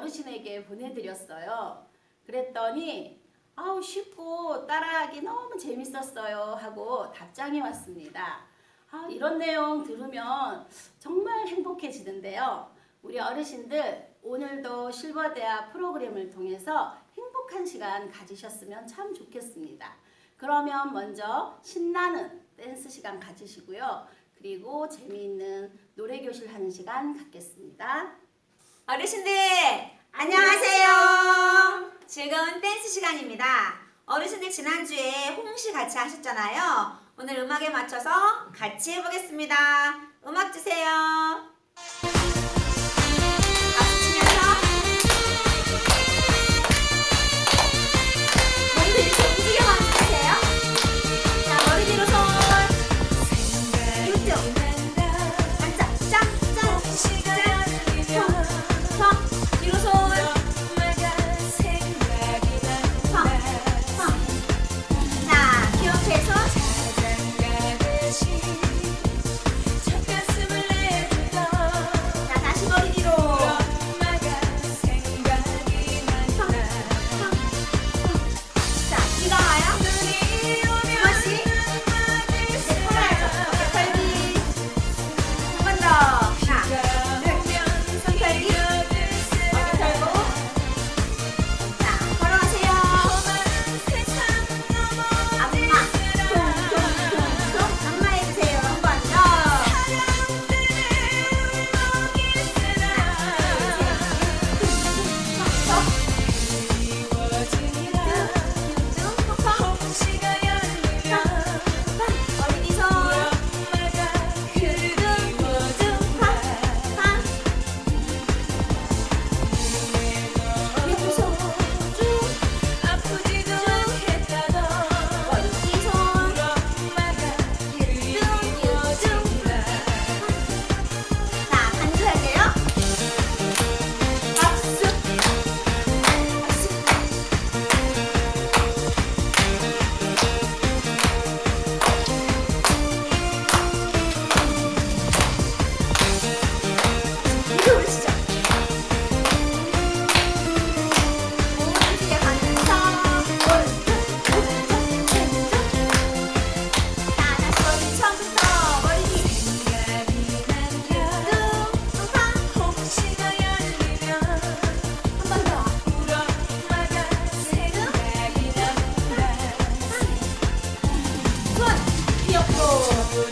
어르신에게 보내드렸어요. 그랬더니 아우 쉽고 따라하기 너무 재밌었어요 하고 답장이 왔습니다. 이런 내용 들으면 정말 행복해지는데요. 우리 어르신들 오늘도 실버대화 프로그램을 통해서 행복한 시간 가지셨으면 참 좋겠습니다. 그러면 먼저 신나는 댄스 시간 가지시고요. 그리고 재미있는 노래교실 하는 시간 갖겠습니다. 어르신들 안녕하세요. 즐거운 댄스 시간입니다. 어르신들 지난주에 홍시 같이 하셨잖아요. 오늘 음악에 맞춰서 같이 해보겠습니다. 음악 주세요. 박수 치면서 몸도 이렇게 움직여만 주세요. 자, 머리 뒤로 손 이쪽 앉아 짱짱 뒤로 손 자, 기억해 손 자, 다시 머리 뒤로 자, 비가 와요? 두 번씩 이제 털어야죠. 어깨 털기 한 번 더 하나 둘 털기 어깨 털고 자, 걸어가세요. 안마 퉁퉁퉁퉁 안마 해주세요. 한 번 더 머리 뒤손 자, 간주할게요. 박수. 이리 오시죠. 오른쪽에 가면서 오른쪽 왼쪽 왼쪽. 자, 다시 머리 처음부터 머리 뒤. 한 번 더. 손 귀엽고 쭉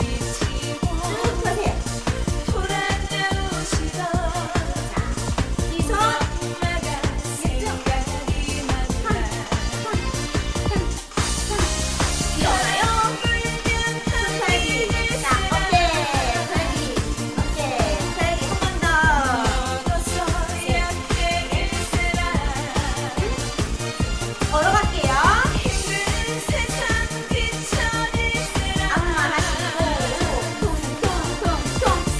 펴세요. 이 손 귀여워요. 손 털기. 자, 어깨 털기. 어깨 털기 한 번 더. 걸어갈게요. 안마 하시고 퉁퉁퉁퉁 한 번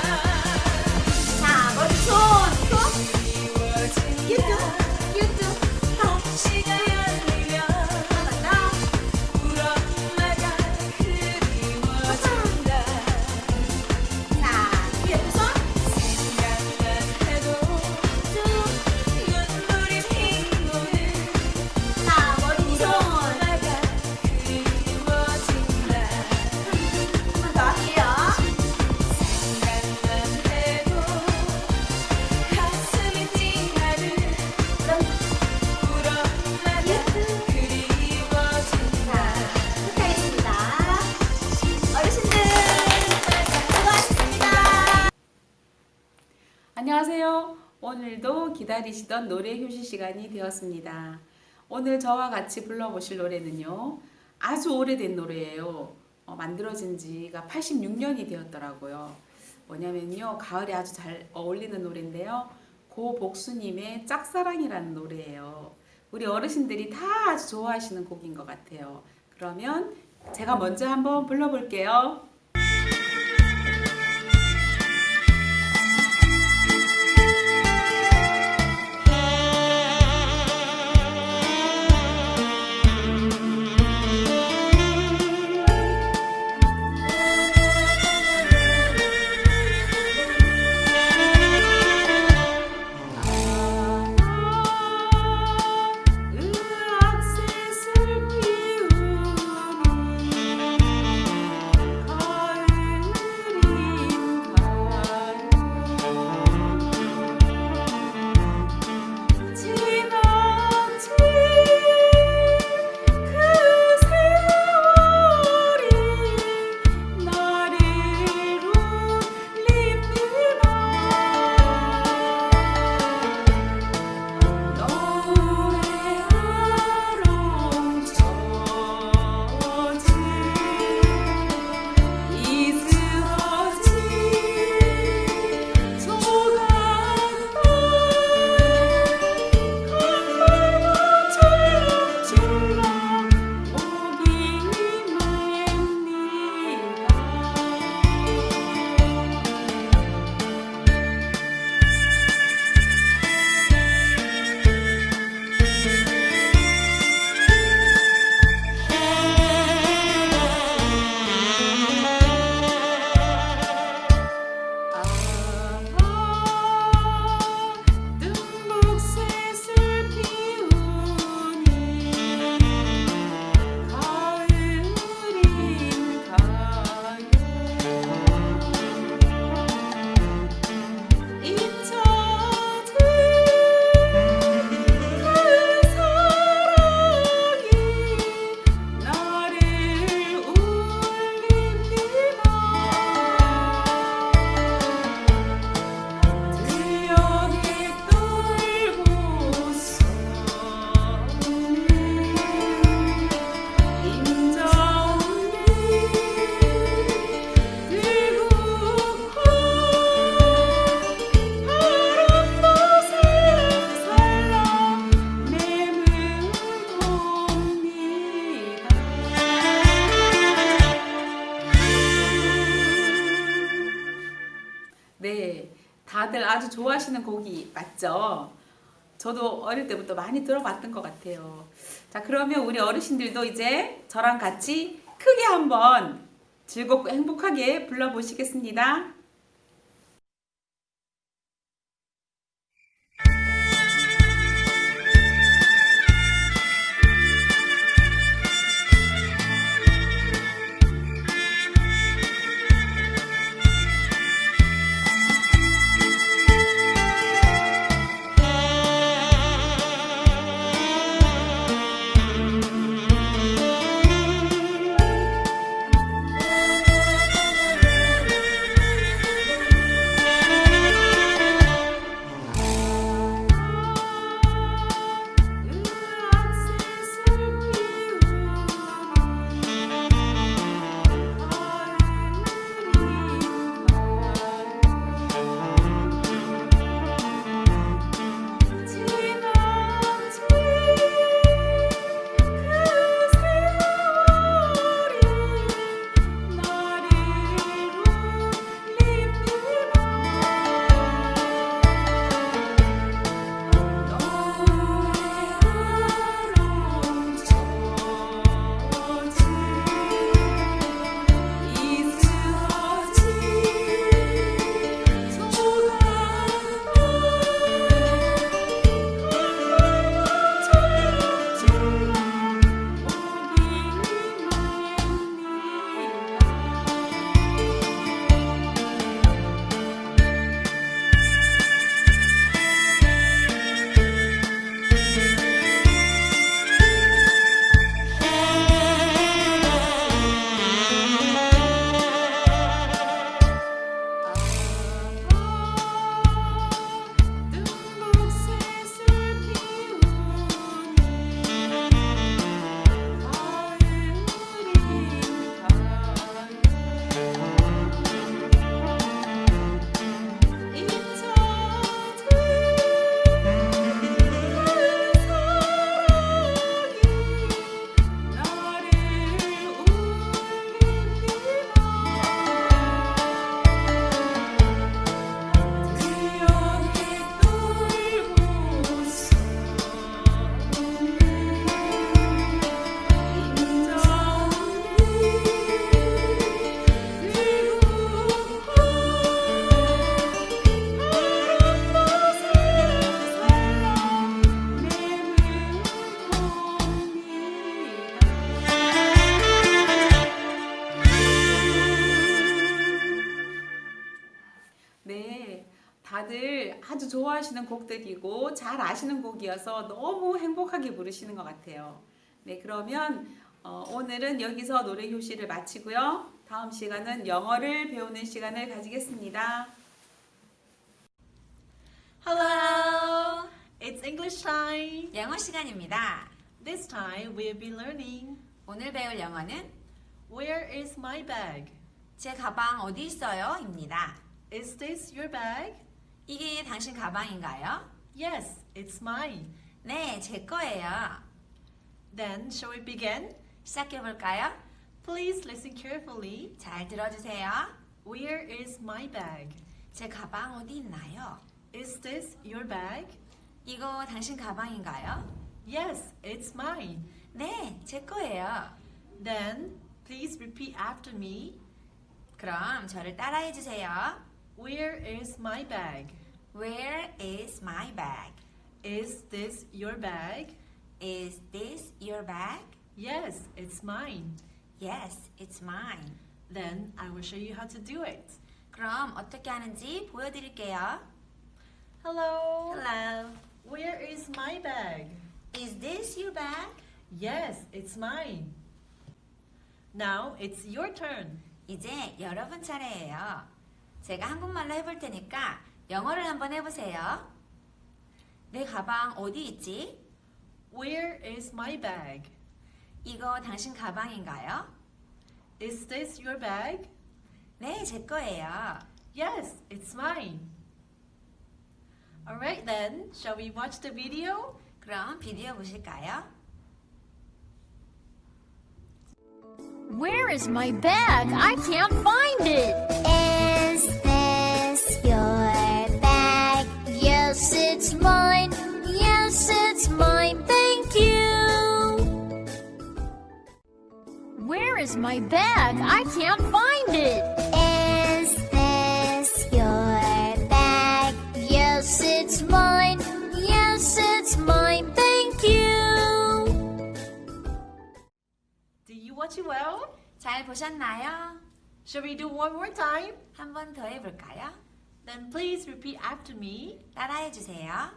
더. 자, 머리 손 큐쭉 큐쭉 한 번 더. 자, 뒤에 두 손. 자, 머리 뒤 손. 한 번 더 할게요. 부탁드립니다. 어르신들 수고하셨습니다. 안녕하세요. 오늘도 기다리시던 노래 교실 시간이 되었습니다. 오늘 저와 같이 불러보실 노래는요. 아주 오래된 노래예요. 만들어진 지가 86년이 되었더라고요. 뭐냐면요. 가을에 아주 잘 어울리는 노래인데요. 고복수님의 짝사랑이라는 노래예요. 우리 어르신들이 다 아주 좋아하시는 곡인 것 같아요. 그러면 제가 먼저 한번 불러볼게요. 아주 좋아하시는 곡이 맞죠? 저도 어릴 때부터 많이 들어봤던 것 같아요. 자, 그러면 우리 어르신들도 이제 저랑 같이 크게 한번 즐겁고 행복하게 불러보시겠습니다. 네, 다들 아주 좋아하시는 곡들이고 잘 아시는 곡이어서 너무 행복하게 부르시는 것 같아요. 네, 그러면 오늘은 여기서 노래 교실을 마치고요. 다음 시간은 영어를 배우는 시간을 가지겠습니다. Hello! It's English time. 영어 시간입니다. This time we'll be learning 오늘 배울 영어는 Where is my bag? 제 가방 어디 있어요? 입니다. Is this your bag? 이게 당신 가방인가요? Yes, it's mine. 네, 제 거예요. Then shall we begin? 시작해 볼까요? Please listen carefully. 잘 들어주세요. Where is my bag? 제 가방 어디 있나요? Is this your bag? 이거 당신 가방인가요? Yes, it's mine. 네, 제 거예요. Then please repeat after me. 그럼 저를 따라해 주세요. Where is my bag? Where is my bag? Is this your bag? Is this your bag? Yes, it's mine. Yes, it's mine. Then I will show you how to do it. 그럼 어떻게 하는지 보여드릴게요. Hello. Hello. Where is my bag? Is this your bag? Yes, it's mine. Now it's your turn. 이제 여러분 차례예요. 제가 한국말로 해볼 테니까 영어를 한번 해보세요. 내 가방 어디 있지? Where is my bag? 이거 당신 가방인가요? Is this your bag? 네, 제 거예요. Yes, it's mine. Alright then, shall we watch the video? 그럼 비디오 보실까요? Where is my bag? I can't find it. Is this your bag? Yes, it's mine. Yes, it's mine. Thank you. Where is my bag? I can't find it. Is this your bag? Yes, it's mine. Yes, it's mine. Thank you. Do you watch it well? 잘 보셨나요? Shall we do one more time? 한 번 더 해볼까요? Then please repeat after me. 따라해 주세요.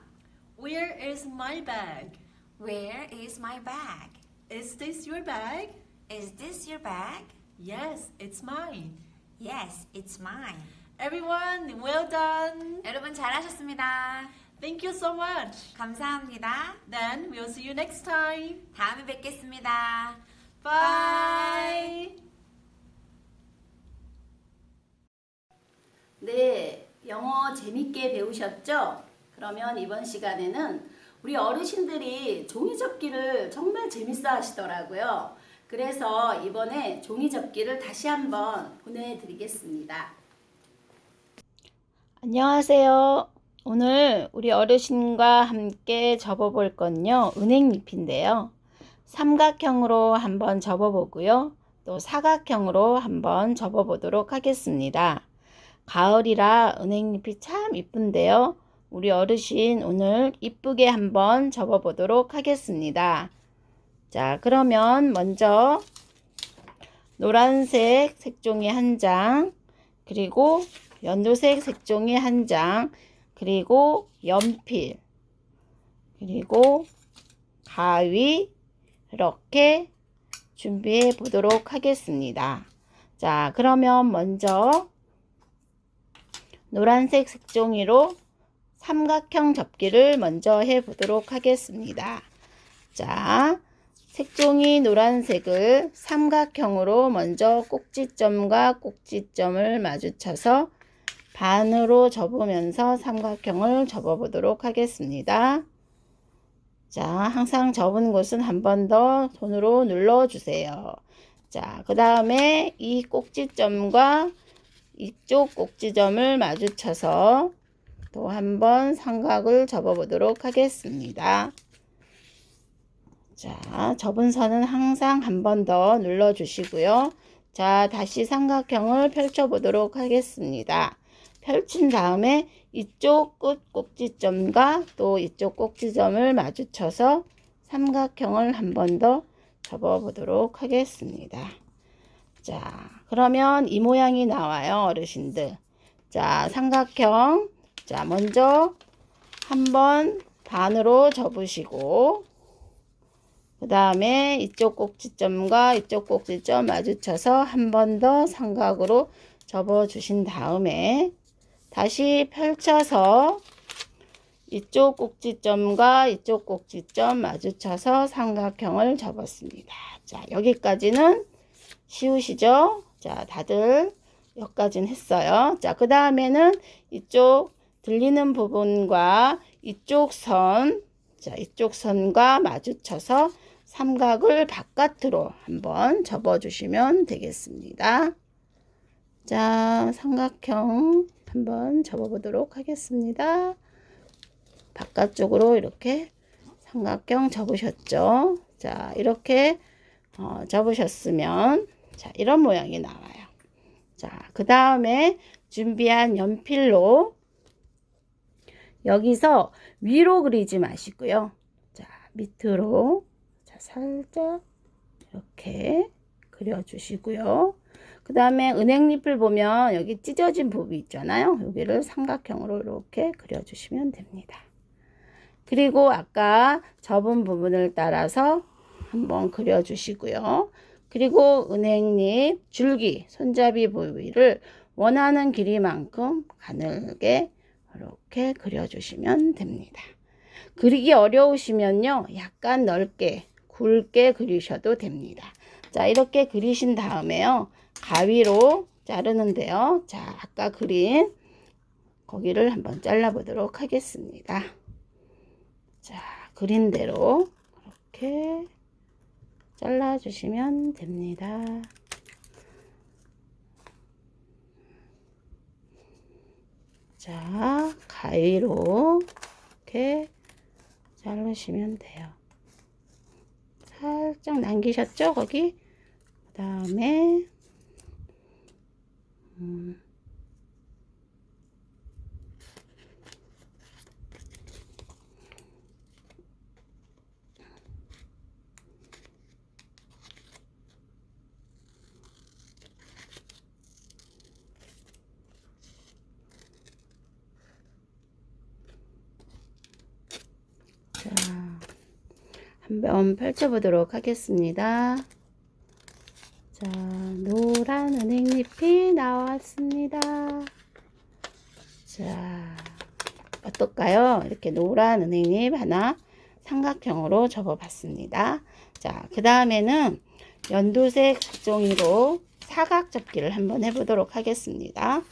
Where is my bag? Where is my bag? Is this your bag? Is this your bag? Yes, it's mine. Yes, it's mine. Everyone, well done. 여러분 잘하셨습니다. Thank you so much. 감사합니다. Then we'll see you next time. 다음에 뵙겠습니다. Bye. 네, 영어 재밌게 배우셨죠? 그러면 이번 시간에는 우리 어르신들이 종이접기를 정말 재밌어 하시더라고요. 그래서 이번에 종이접기를 다시 한번 보내드리겠습니다. 안녕하세요. 오늘 우리 어르신과 함께 접어볼 건요, 은행잎인데요. 삼각형으로 한번 접어보고요. 또 사각형으로 한번 접어보도록 하겠습니다. 가을이라 은행잎이 참 이쁜데요. 우리 어르신 오늘 이쁘게 한번 접어보도록 하겠습니다. 자, 그러면 먼저 노란색 색종이 한 장, 그리고 연두색 색종이 한 장, 그리고 연필, 그리고 가위 이렇게 준비해 보도록 하겠습니다. 자, 그러면 먼저 노란색 색종이로 삼각형 접기를 먼저 해 보도록 하겠습니다. 자, 색종이 노란색을 삼각형으로 먼저 꼭지점과 꼭지점을 마주쳐서 반으로 접으면서 삼각형을 접어 보도록 하겠습니다. 자, 항상 접은 곳은 한 번 더 손으로 눌러 주세요. 자, 그 다음에 이 꼭지점과 이쪽 꼭지점을 마주쳐서 또 한 번 삼각을 접어 보도록 하겠습니다. 자, 접은 선은 항상 한 번 더 눌러 주시고요. 자, 다시 삼각형을 펼쳐 보도록 하겠습니다. 펼친 다음에 이쪽 끝 꼭지점과 또 이쪽 꼭지점을 마주쳐서 삼각형을 한 번 더 접어 보도록 하겠습니다. 자, 그러면 이 모양이 나와요, 어르신들. 자, 삼각형. 자, 먼저 한번 반으로 접으시고, 그 다음에 이쪽 꼭지점과 이쪽 꼭지점 마주쳐서 한 번 더 삼각으로 접어 주신 다음에 다시 펼쳐서 이쪽 꼭지점과 이쪽 꼭지점 마주쳐서 삼각형을 접었습니다. 자, 여기까지는 쉬우시죠? 자, 다들 여기까지는 했어요. 자, 그 다음에는 이쪽 들리는 부분과 이쪽 선, 자, 이쪽 선과 마주쳐서 삼각을 바깥으로 한번 접어주시면 되겠습니다. 자, 삼각형 한번 접어보도록 하겠습니다. 바깥쪽으로 이렇게 삼각형 접으셨죠? 자, 이렇게 접으셨으면 자, 이런 모양이 나와요. 자, 그 다음에 준비한 연필로 여기서 위로 그리지 마시고요. 자, 밑으로 자, 살짝 이렇게 그려주시고요. 그 다음에 은행잎을 보면 여기 찢어진 부분 있잖아요. 여기를 삼각형으로 이렇게 그려주시면 됩니다. 그리고 아까 접은 부분을 따라서 한번 그려주시고요. 그리고 은행잎 줄기, 손잡이 부위를 원하는 길이만큼 가늘게 이렇게 그려주시면 됩니다. 그리기 어려우시면요, 약간 넓게 굵게 그리셔도 됩니다. 자, 이렇게 그리신 다음에요, 가위로 자르는데요. 자, 아까 그린 거기를 한번 잘라 보도록 하겠습니다. 자, 그린 대로 이렇게 잘라 주시면 됩니다. 자, 가위로 이렇게 자르시면 돼요. 살짝 남기셨죠? 거기. 그 다음에 자, 한번 펼쳐보도록 하겠습니다. 자, 노란 은행잎이 나왔습니다. 자, 어떨까요? 이렇게 노란 은행잎 하나 삼각형으로 접어봤습니다. 자, 그 다음에는 연두색 색종이로 사각 접기를 한번 해보도록 하겠습니다.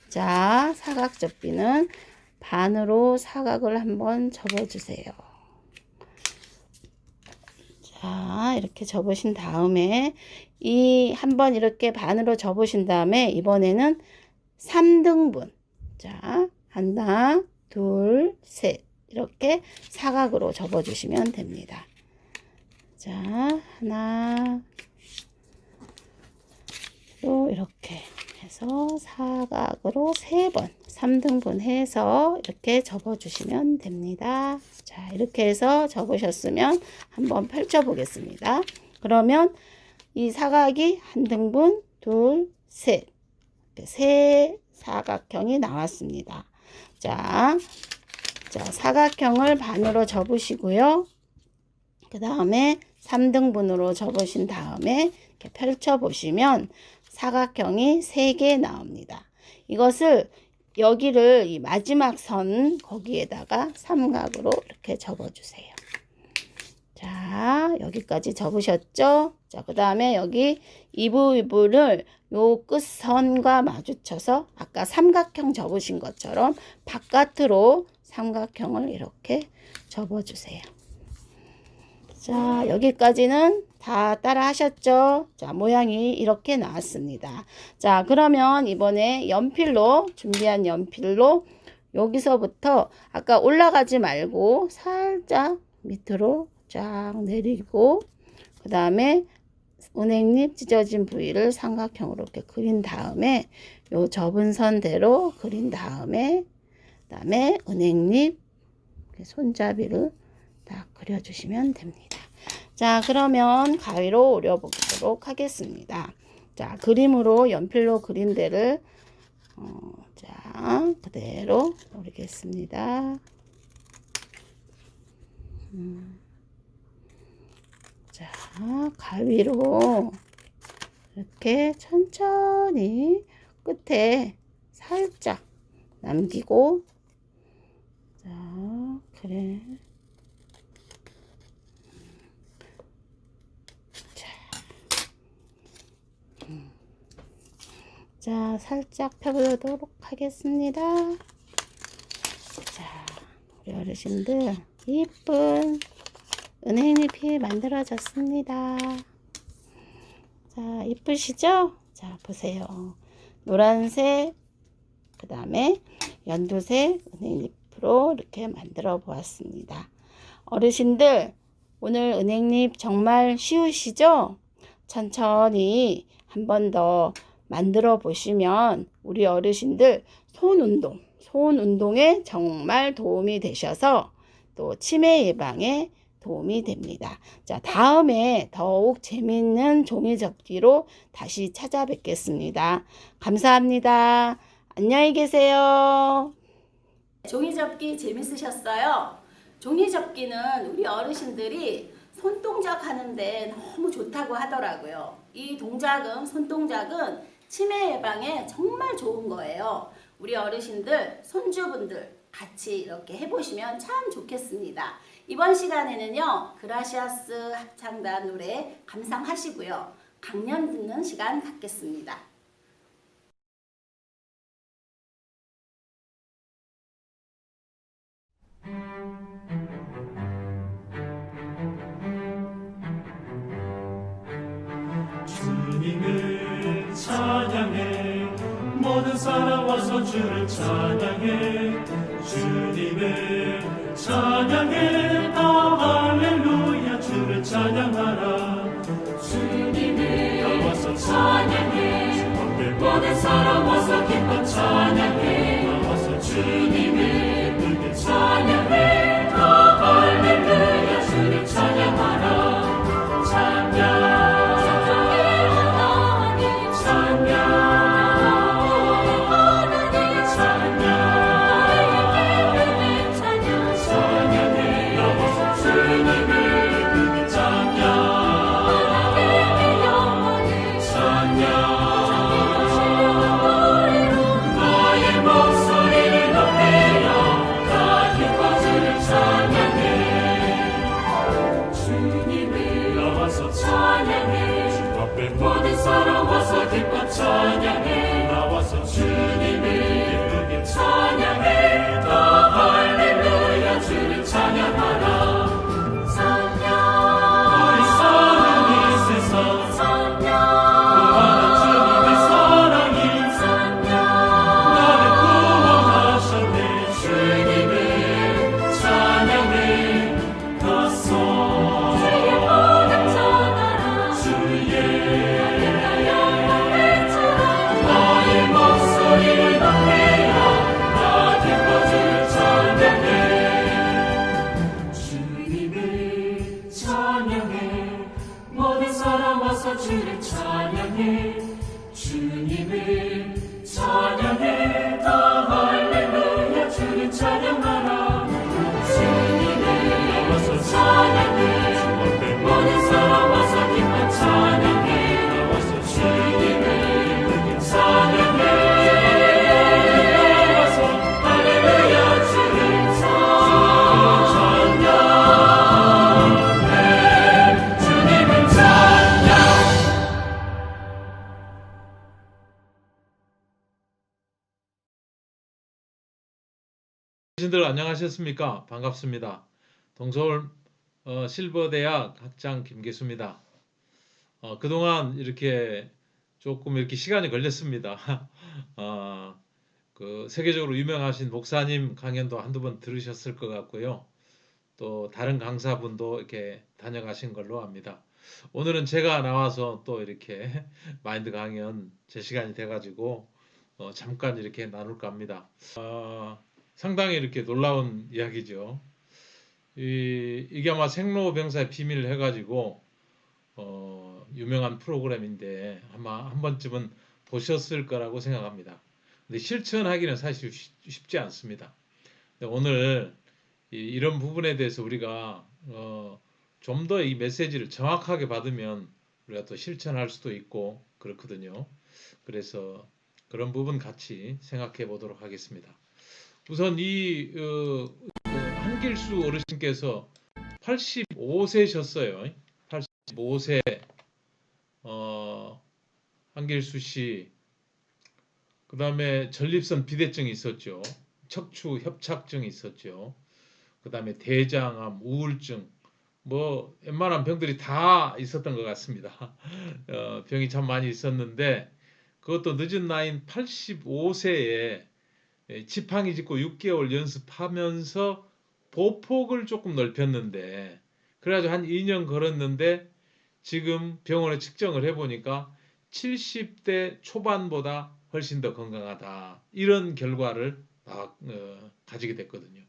자, 사각 접기는 반으로 사각을 한번 접어주세요. 자, 이렇게 접으신 다음에 한번 이렇게 반으로 접으신 다음에 이번에는 3등분. 자, 하나, 둘, 셋. 이렇게 사각으로 접어주시면 됩니다. 자, 하나, 또 이렇게 해서 사각으로 3번, 3등분 해서 이렇게 접어주시면 됩니다. 자, 이렇게 해서 접으셨으면 한번 펼쳐 보겠습니다. 그러면 이 사각이 한 등분, 둘, 셋. 이렇게 세 사각형이 나왔습니다. 자, 사각형을 반으로 접으시고요. 그 다음에 3등분으로 접으신 다음에 이렇게 펼쳐 보시면 사각형이 3개 나옵니다. 이것을 여기를 이 마지막 선 거기에다가 삼각으로 이렇게 접어주세요. 자, 여기까지 접으셨죠? 자, 그 다음에 여기 이 부분을 요 끝선과 마주쳐서 아까 삼각형 접으신 것처럼 바깥으로 삼각형을 이렇게 접어주세요. 자, 여기까지는 다 따라 하셨죠? 자, 모양이 이렇게 나왔습니다. 자, 그러면 이번에 연필로, 준비한 연필로 여기서부터 아까 올라가지 말고 살짝 밑으로 쫙 내리고 그 다음에 은행잎 찢어진 부위를 삼각형으로 이렇게 그린 다음에 요 접은 선대로 그린 다음에 그 다음에 은행잎 손잡이를 딱 그려주시면 됩니다. 자, 그러면 가위로 오려보도록 하겠습니다. 자, 그림으로 연필로 그린 데를 자, 그대로 오리겠습니다. 자, 가위로 이렇게 천천히 끝에 살짝 남기고 자, 그래. 자, 살짝 펴보도록 하겠습니다. 자, 우리 어르신들 이쁜 은행잎이 만들어졌습니다. 자, 이쁘시죠? 자, 보세요. 노란색, 그 다음에 연두색 은행잎으로 이렇게 만들어 보았습니다. 어르신들, 오늘 은행잎 정말 쉬우시죠? 천천히 한 번 더 만들어 보시면 우리 어르신들 손 운동에 정말 도움이 되셔서 또 치매 예방에 도움이 됩니다. 자, 다음에 더욱 재미있는 종이접기로 다시 찾아뵙겠습니다. 감사합니다. 안녕히 계세요. 종이접기 재밌으셨어요? 종이접기는 우리 어르신들이 손동작 하는데 너무 좋다고 하더라고요. 이 동작은, 손동작은 치매 예방에 정말 좋은 거예요. 우리 어르신들, 손주분들 같이 이렇게 해보시면 참 좋겠습니다. 이번 시간에는요, 그라시아스 합창단 노래 감상하시고요. 강연 듣는 시간 갖겠습니다. 주님을 찬양해 모든 사람 와서 주를 찬양해 주님을 찬양해 다 할렐루야 주를 찬양하라 주님을 나와서 찬양해 주 앞에 모든 사람 와서 기뻐 찬양해 나와서 주님을 크게 찬양해 다 할렐루야 주를 찬양하라 찬양 모든 사람 와서 기뻐 찬양해 나와서 주님을 기쁘게 찬양해 다 할렐루야 주를 찬양하라 우리 사는 이 세상 구원한 주님의 사랑이 나를 구원하셨네 주님을 찬양해 가서 주의 모든 전하라 주의 주를 찬양해 주님을 찬양해 다 할렐루야 주를 찬양하라 주님을 나와서 찬양해 주 앞에 모든 사람 와서 기뻐 찬양해 나와서 주님을 기쁘게 찬양해 나와서 할렐루야 주를 찬양해 주님을 찬양 어르신들 안녕하셨습니까? 반갑습니다. 동서울 실버대학 학장 김계수입니다. 그동안 이렇게 조금 이렇게 시간이 걸렸습니다. 그 세계적으로 유명하신 목사님 강연도 한두 번 들으셨을 것 같고요. 또 다른 강사분도 이렇게 다녀가신 걸로 압니다. 오늘은 제가 나와서 또 이렇게 마인드 강연 제 시간이 돼가지고 잠깐 이렇게 나눌까 합니다. 상당히 이렇게 놀라운 이야기죠. 이게 아마 생로병사의 비밀을 해가지고 유명한 프로그램인데 아마 한 번쯤은 보셨을 거라고 생각합니다. 근데 실천하기는 사실 쉽지 않습니다. 근데 오늘 이런 부분에 대해서 우리가 좀 더 이 메시지를 정확하게 받으면 우리가 또 실천할 수도 있고 그렇거든요. 그래서 그런 부분 같이 생각해 보도록 하겠습니다. 우선 이 한길수 어르신께서 85세셨어요. 85세 한길수 씨. 그 다음에 전립선 비대증이 있었죠. 척추 협착증이 있었죠. 그 다음에 대장암, 우울증, 뭐 웬만한 병들이 다 있었던 것 같습니다. 병이 참 많이 있었는데 그것도 늦은 나이인 85세에 지팡이 짚고 6개월 연습하면서 보폭을 조금 넓혔는데 그래가지고 한 2년 걸었는데 지금 병원에 측정을 해보니까 70대 초반보다 훨씬 더 건강하다. 이런 결과를 가지게 됐거든요.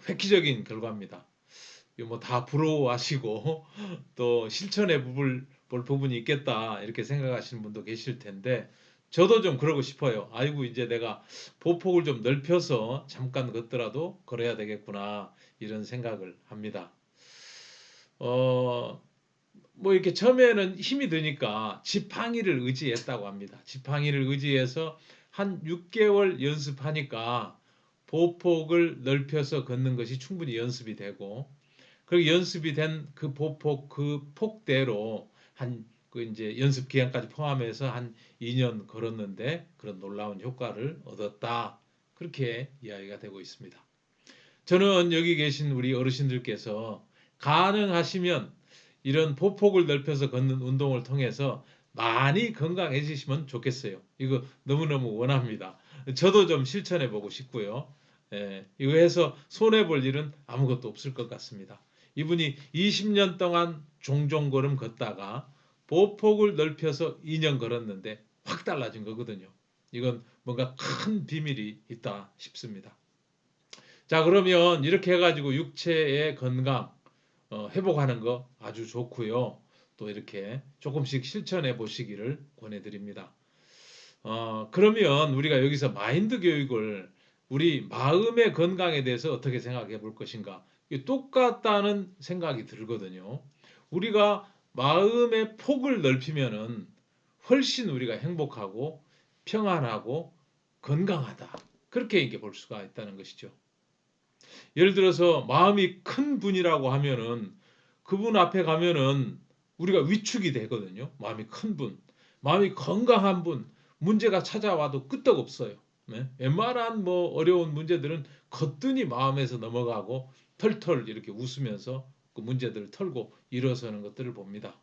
획기적인 결과입니다. 뭐 다 부러워하시고 또 실천해 볼 부분이 있겠다 이렇게 생각하시는 분도 계실 텐데 저도 좀 그러고 싶어요. 아이고 이제 내가 보폭을 좀 넓혀서 잠깐 걷더라도 걸어야 되겠구나 이런 생각을 합니다. 뭐 이렇게 처음에는 힘이 드니까 지팡이를 의지했다고 합니다. 지팡이를 의지해서 한 6개월 연습하니까 보폭을 넓혀서 걷는 것이 충분히 연습이 되고 그리고 연습이 된 그 보폭 그 폭대로 그 이제 연습 기간까지 포함해서 한 2년 걸었는데 그런 놀라운 효과를 얻었다. 그렇게 이야기가 되고 있습니다. 저는 여기 계신 우리 어르신들께서 가능하시면 이런 보폭을 넓혀서 걷는 운동을 통해서 많이 건강해지시면 좋겠어요. 이거 너무너무 원합니다. 저도 좀 실천해 보고 싶고요. 이거 해서 손해볼 일은 아무것도 없을 것 같습니다. 이분이 20년 동안 종종 걸음 걷다가 보폭을 넓혀서 2년 걸었는데 확 달라진 거거든요. 이건 뭔가 큰 비밀이 있다 싶습니다. 자, 그러면 이렇게 해가지고 육체의 건강 회복하는 거 아주 좋고요. 또 이렇게 조금씩 실천해 보시기를 권해드립니다. 그러면 우리가 여기서 마인드 교육을 우리 마음의 건강에 대해서 어떻게 생각해 볼 것인가? 이게 똑같다는 생각이 들거든요. 우리가 마음의 폭을 넓히면은 훨씬 우리가 행복하고 평안하고 건강하다. 그렇게 이렇게 볼 수가 있다는 것이죠. 예를 들어서 마음이 큰 분이라고 하면은 그분 앞에 가면은 우리가 위축이 되거든요. 마음이 큰 분, 마음이 건강한 분, 문제가 찾아와도 끄떡없어요. 네? 웬만한 뭐 어려운 문제들은 거뜬히 마음에서 넘어가고 털털 이렇게 웃으면서 그 문제들을 털고 일어서는 것들을 봅니다.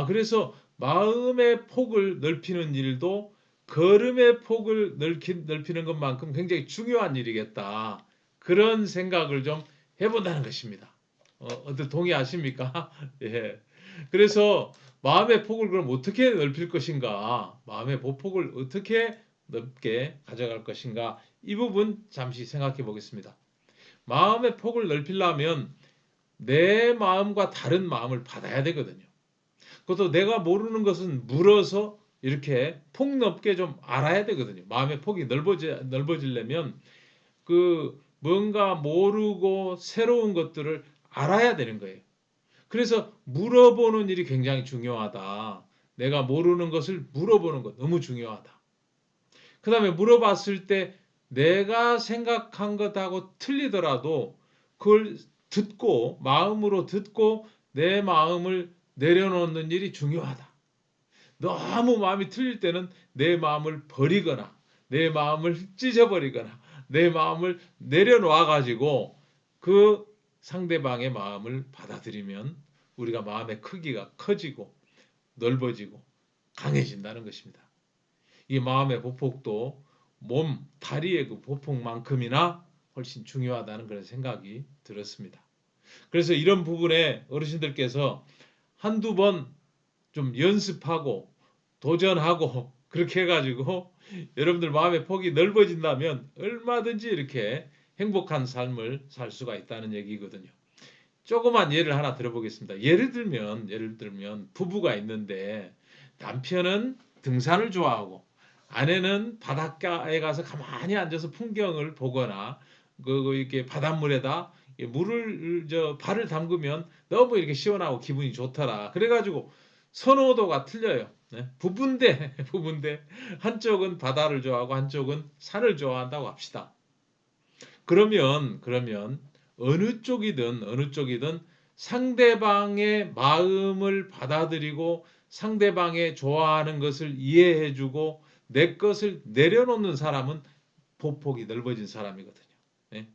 그래서 마음의 폭을 넓히는 일도 걸음의 폭을 넓히는 것만큼 굉장히 중요한 일이겠다. 그런 생각을 좀 해본다는 것입니다. 어떻게 동의하십니까? 예. 그래서 마음의 폭을 그럼 어떻게 넓힐 것인가? 마음의 보폭을 어떻게 넓게 가져갈 것인가? 이 부분 잠시 생각해 보겠습니다. 마음의 폭을 넓히려면 내 마음과 다른 마음을 받아야 되거든요. 그것도 내가 모르는 것은 물어서 이렇게 폭넓게 좀 알아야 되거든요. 마음의 폭이 넓어지려면 그 뭔가 모르고 새로운 것들을 알아야 되는 거예요. 그래서 물어보는 일이 굉장히 중요하다. 내가 모르는 것을 물어보는 것 너무 중요하다. 그 다음에 물어봤을 때 내가 생각한 것하고 틀리더라도 그걸 듣고 마음으로 듣고 내 마음을 내려놓는 일이 중요하다. 너무 마음이 틀릴 때는 내 마음을 버리거나 내 마음을 찢어버리거나 내 마음을 내려놓아 가지고 그 상대방의 마음을 받아들이면 우리가 마음의 크기가 커지고 넓어지고 강해진다는 것입니다. 이 마음의 보폭도 몸, 다리의 그 보폭만큼이나 훨씬 중요하다는 그런 생각이 들었습니다. 그래서 이런 부분에 어르신들께서 한두 번 좀 연습하고 도전하고 그렇게 해가지고 여러분들 마음의 폭이 넓어진다면 얼마든지 이렇게 행복한 삶을 살 수가 있다는 얘기거든요. 조그만 예를 하나 들어보겠습니다. 예를 들면 부부가 있는데 남편은 등산을 좋아하고 아내는 바닷가에 가서 가만히 앉아서 풍경을 보거나 이렇게 바닷물에다 물을 발을 담그면 너무 이렇게 시원하고 기분이 좋더라. 그래가지고 선호도가 틀려요. 네? 부부인데 한쪽은 바다를 좋아하고 한쪽은 산을 좋아한다고 합시다. 그러면 어느 쪽이든 상대방의 마음을 받아들이고 상대방의 좋아하는 것을 이해해주고 내 것을 내려놓는 사람은 보폭이 넓어진 사람이거든요. 네?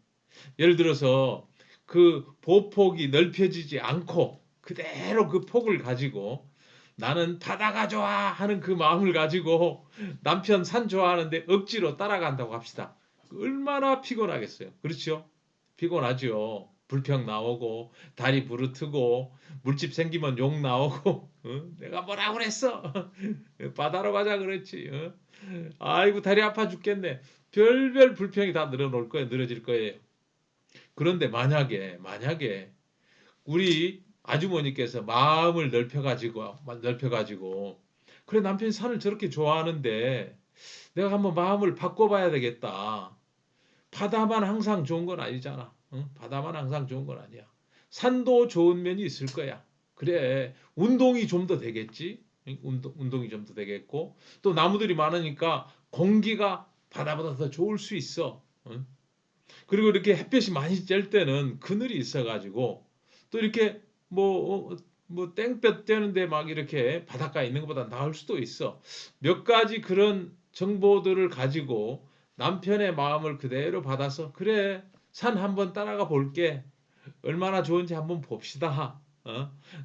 예를 들어서 그 보폭이 넓혀지지 않고 그대로 그 폭을 가지고 나는 바다가 좋아 하는 그 마음을 가지고 남편 산 좋아하는데 억지로 따라간다고 합시다. 얼마나 피곤하겠어요. 그렇죠? 피곤하죠. 불평 나오고 다리 부르트고 물집 생기면 욕 나오고 내가 뭐라 그랬어? 바다로 가자 그랬지. 아이고 다리 아파 죽겠네. 별별 불평이 다 늘어질 거예요. 그런데 만약에 우리 아주머니께서 마음을 넓혀가지고 그래 남편이 산을 저렇게 좋아하는데 내가 한번 마음을 바꿔봐야 되겠다. 바다만 항상 좋은 건 아니잖아. 응? 바다만 항상 좋은 건 아니야. 산도 좋은 면이 있을 거야. 그래 운동이 좀 더 되겠지. 운동이 좀 더 되겠고 또 나무들이 많으니까 공기가 바다보다 더 좋을 수 있어. 응? 그리고 이렇게 햇볕이 많이 쬐을 때는 그늘이 있어가지고 또 이렇게 뭐 땡볕 쬐는데 막 이렇게 바닷가에 있는 것보다 나을 수도 있어. 몇 가지 그런 정보들을 가지고 남편의 마음을 그대로 받아서 그래 산 한번 따라가 볼게. 얼마나 좋은지 한번 봅시다.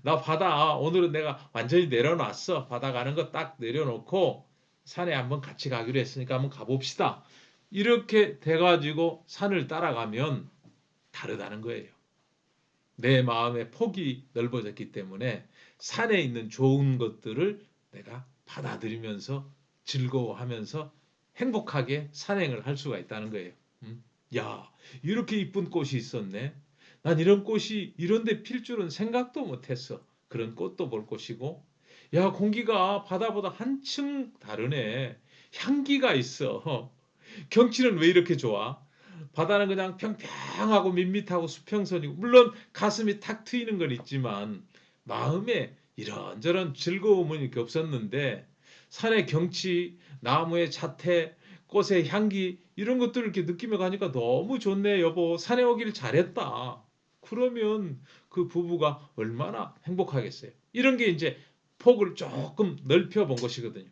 나 바다 오늘은 내가 완전히 내려놨어. 바다 가는 거 딱 내려놓고 산에 한번 같이 가기로 했으니까 한번 가봅시다. 이렇게 돼가지고 산을 따라가면 다르다는 거예요. 내 마음의 폭이 넓어졌기 때문에 산에 있는 좋은 것들을 내가 받아들이면서 즐거워하면서 행복하게 산행을 할 수가 있다는 거예요. 야, 이렇게 이쁜 꽃이 있었네. 난 이런 꽃이 이런데 필 줄은 생각도 못했어. 그런 꽃도 볼 것이고, 야, 공기가 바다보다 한층 다르네. 향기가 있어. 경치는 왜 이렇게 좋아? 바다는 그냥 평평하고 밋밋하고 수평선이고, 물론 가슴이 탁 트이는 건 있지만 마음에 이런저런 즐거움은 이렇게 없었는데, 산의 경치, 나무의 자태, 꽃의 향기 이런 것들을 이렇게 느끼며 가니까 너무 좋네 여보. 산에 오길 잘했다. 그러면 그 부부가 얼마나 행복하겠어요. 이런 게 이제 폭을 조금 넓혀 본 것이거든요.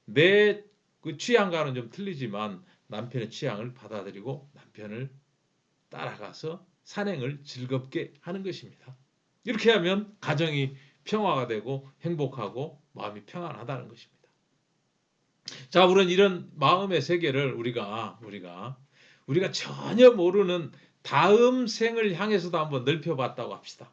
내 그 취향과는 좀 틀리지만 남편의 취향을 받아들이고 남편을 따라가서 산행을 즐겁게 하는 것입니다. 이렇게 하면 가정이 평화가 되고 행복하고 마음이 평안하다는 것입니다. 자, 우리는 이런 마음의 세계를 우리가 전혀 모르는 다음 생을 향해서도 한번 넓혀봤다고 합시다.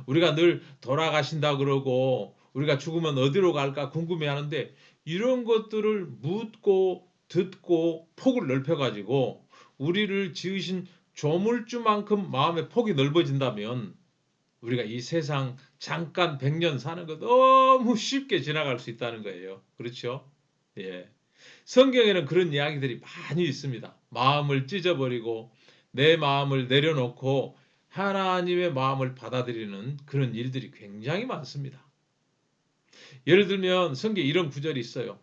우리가 늘 돌아가신다 그러고 우리가 죽으면 어디로 갈까 궁금해하는데, 이런 것들을 묻고 듣고 폭을 넓혀가지고 우리를 지으신 조물주만큼 마음의 폭이 넓어진다면 우리가 이 세상 잠깐 100년 사는 거 너무 쉽게 지나갈 수 있다는 거예요. 그렇죠? 예. 성경에는 그런 이야기들이 많이 있습니다. 마음을 찢어버리고 내 마음을 내려놓고 하나님의 마음을 받아들이는 그런 일들이 굉장히 많습니다. 예를 들면 성경에 이런 구절이 있어요.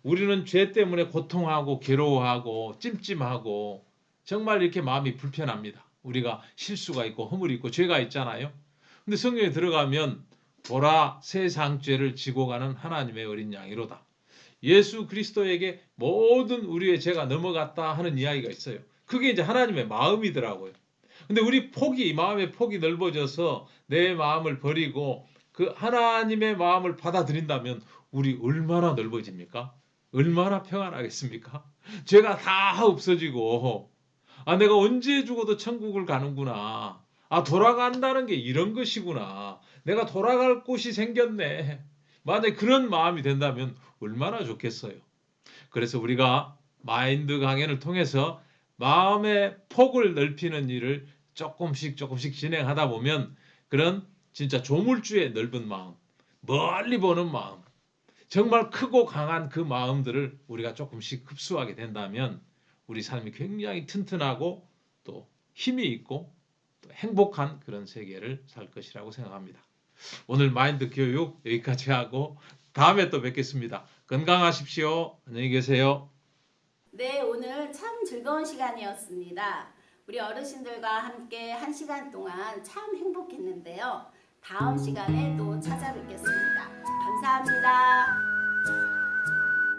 우리는 죄 때문에 고통하고 괴로워하고 찜찜하고 정말 이렇게 마음이 불편합니다. 우리가 실수가 있고 허물이 있고 죄가 있잖아요. 근데 성경에 들어가면 보라, 세상 죄를 지고 가는 하나님의 어린 양이로다. 예수 그리스도에게 모든 우리의 죄가 넘어갔다 하는 이야기가 있어요. 그게 이제 하나님의 마음이더라고요. 근데 우리 마음의 폭이 넓어져서 내 마음을 버리고 그 하나님의 마음을 받아들인다면 우리 얼마나 넓어집니까? 얼마나 평안하겠습니까? 죄가 다 없어지고, 내가 언제 죽어도 천국을 가는구나. 돌아간다는 게 이런 것이구나. 내가 돌아갈 곳이 생겼네. 만약에 그런 마음이 된다면 얼마나 좋겠어요. 그래서 우리가 마인드 강연을 통해서 마음의 폭을 넓히는 일을 조금씩 진행하다 보면 그런 진짜 조물주의 넓은 마음, 멀리 보는 마음, 정말 크고 강한 그 마음들을 우리가 조금씩 흡수하게 된다면 우리 삶이 굉장히 튼튼하고 또 힘이 있고 또 행복한 그런 세계를 살 것이라고 생각합니다. 오늘 마인드 교육 여기까지 하고 다음에 또 뵙겠습니다. 건강하십시오. 안녕히 계세요. 네, 오늘 참 즐거운 시간이었습니다. 우리 어르신들과 함께 1시간 동안 참 행복했는데요. 다음 시간에 또 찾아뵙겠습니다. 감사합니다.